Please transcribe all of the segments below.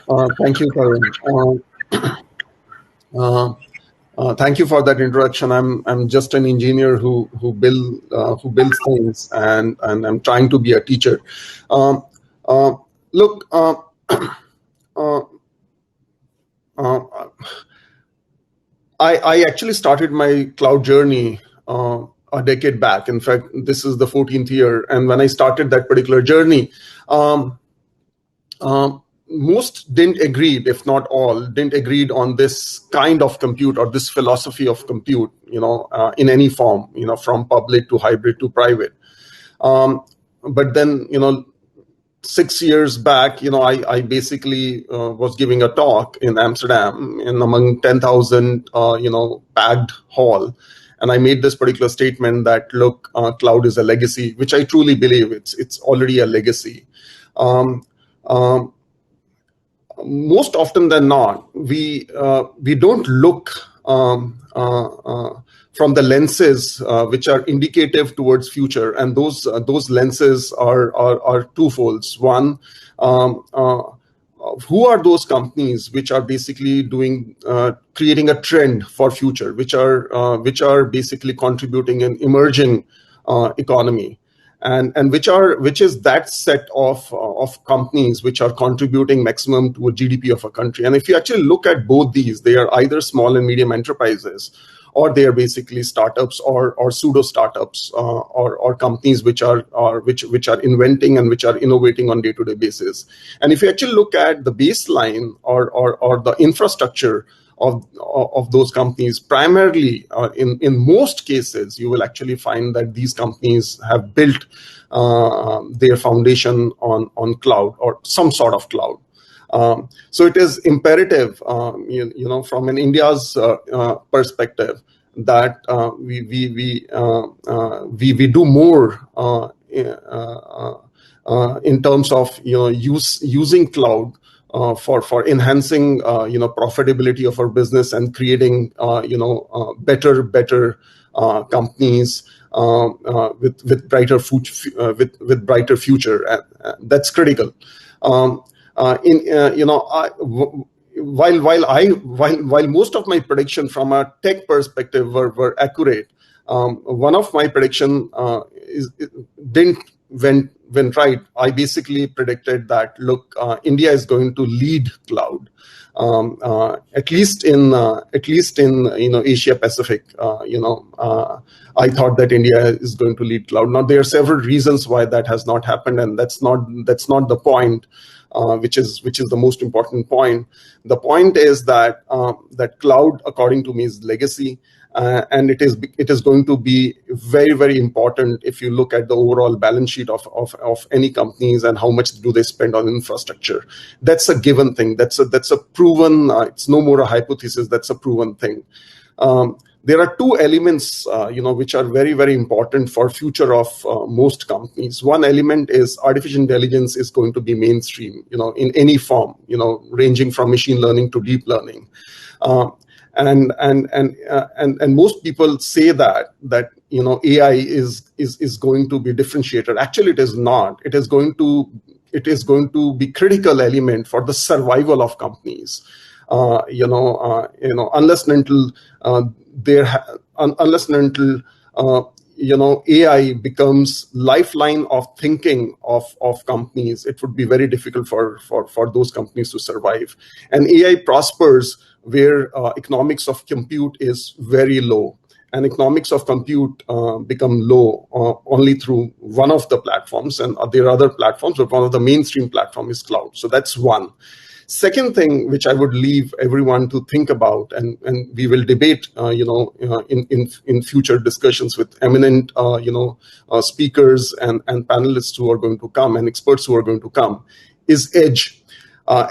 Thank you, Tarun. Uh, Thank you for that introduction. I'm just an engineer who builds things, and I'm trying to be a teacher. Um, uh, Look, uh, uh, I actually started my cloud journey a decade back. In fact, this is the 14th year, and when I started that particular journey. Um, Most didn't agree, if not all, didn't agreed on this kind of compute or this philosophy of compute, in any form, from public to hybrid to private. Um, but then, 6 years back, I basically was giving a talk in Amsterdam in among 10,000, packed hall. And I made this particular statement that, look, cloud is a legacy, which I truly believe it's already a legacy. Um, um, Most often than not, we don't look from the lenses which are indicative towards future, and those lenses are twofolds. One, um, uh, who are those companies which are basically doing creating a trend for future, which are basically contributing in emerging economy, and which is that set of companies which are contributing maximum to a GDP of a country. And if you actually look at both these, they are either small and medium enterprises, or they are basically startups or pseudo startups, or companies which are inventing and which are innovating on day-to-day basis. And if you actually look at the baseline or the infrastructure of those companies, primarily in most cases, you will actually find that these companies have built their foundation on cloud or some sort of cloud. So it is imperative, from an India's perspective, that we do more in terms of using cloud for enhancing profitability of our business and creating better companies with brighter future. That's critical. In while most of my prediction from a tech perspective were accurate, one of my prediction didn't went right. I basically predicted that, look, India is going to lead cloud, at least in Asia Pacific. I thought that India is going to lead cloud. Now there are several reasons why that has not happened, and that's not the point. Which is the most important point. The point is that that cloud, according to me, is legacy, and it is going to be very, very important if you look at the overall balance sheet of any companies and how much do they spend on infrastructure. That's a given thing. That's a proven. It's no more a hypothesis. That's a proven thing. There are two elements, which are very, very important for future of most companies. One element is artificial intelligence is going to be mainstream, in any form, ranging from machine learning to deep learning. And most people say that AI is going to be differentiated. Actually, it is not. It is going to be critical element for the survival of companies. Unless and until AI becomes lifeline of thinking of companies, it would be very difficult for those companies to survive. And AI prospers where economics of compute is very low. And economics of compute become low only through one of the platforms, and there are other platforms, but one of the mainstream platform is cloud. So that's one. Second thing, which I would leave everyone to think about, and we will debate, in future discussions with eminent, speakers and panelists who are going to come and experts who are going to come, is edge.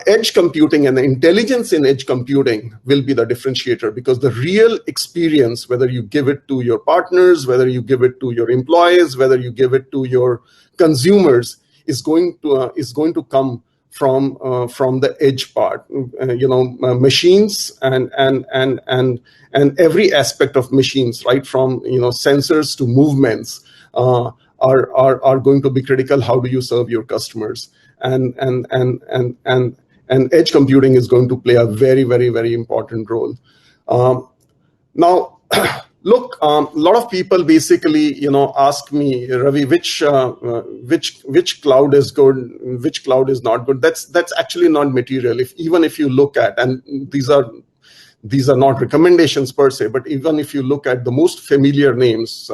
Edge computing and the intelligence in edge computing will be the differentiator, because the real experience, whether you give it to your partners, whether you give it to your employees, whether you give it to your consumers, is going to come from the edge part. Machines and every aspect of machines, right from sensors to movements, are going to be critical. How do you serve your customers? And and edge computing is going to play a very, very, very important role. Now, look, a lot of people basically, ask me, Ravi, which cloud is good, which cloud is not good. That's actually not material. Even if you look at, and these are not recommendations per se, but even if you look at the most familiar names,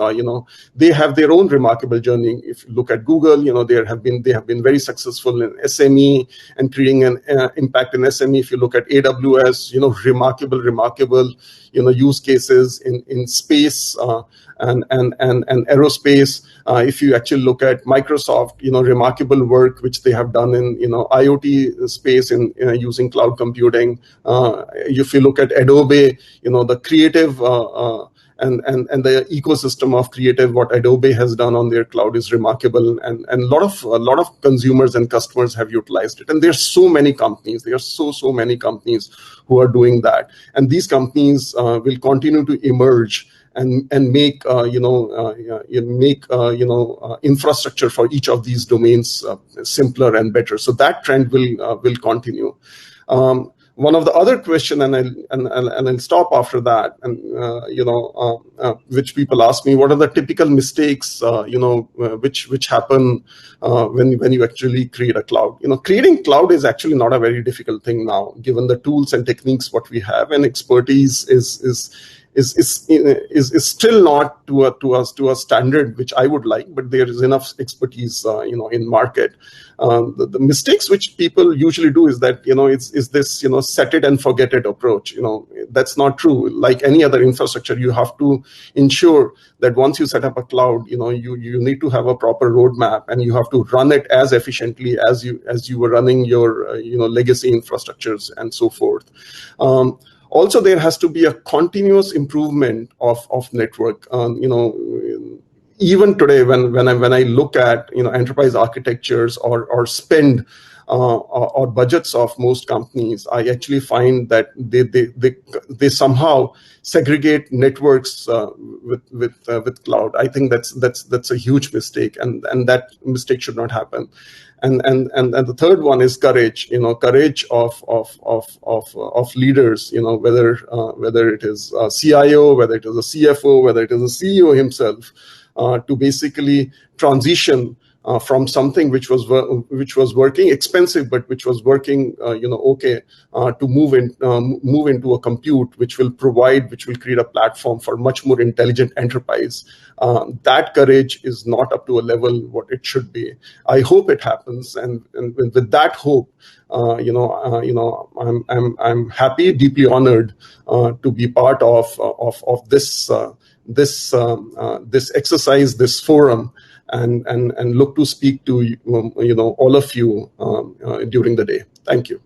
they have their own remarkable journey. If you look at Google, they have been very successful in SME and creating an impact in SME. If you look at AWS, remarkable use cases in space and aerospace. If you actually look at Microsoft, remarkable work which they have done in IoT space in using cloud computing. If you look at Adobe, the creative and the ecosystem of creative, what Adobe has done on their cloud is remarkable, and a lot of consumers and customers have utilized it. And there's so many companies. There are so many companies who are doing that, and these companies will continue to emerge and make infrastructure for each of these domains simpler and better. So that trend will continue. One of the other question, and I'll stop after that, and which people ask me, what are the typical mistakes which happen when you actually create a cloud? Creating cloud is actually not a very difficult thing now, given the tools and techniques what we have, and expertise is still not to a standard which I would like, but there is enough expertise in market. The mistakes which people usually do is that is this set it and forget it approach. That's not true. Like any other infrastructure, you have to ensure that once you set up a cloud, you need to have a proper roadmap, and you have to run it as efficiently as you were running your legacy infrastructures and so forth. Also, there has to be a continuous improvement of network. Even today, when I look at enterprise architectures or spend or budgets of most companies, I actually find that they somehow segregate networks with cloud. I think that's a huge mistake, and that mistake should not happen. And the third one is courage. Courage of leaders. Whether it is a CIO, whether it is a CFO, whether it is a CEO himself, to basically transition from something which was working expensive, but which was working okay, to move into a compute which will create a platform for much more intelligent enterprise. That courage is not up to a level what it should be. I hope it happens, and with that hope, I'm happy, deeply honored to be part of this exercise, this forum, and look to speak to all of you during the day. Thank you.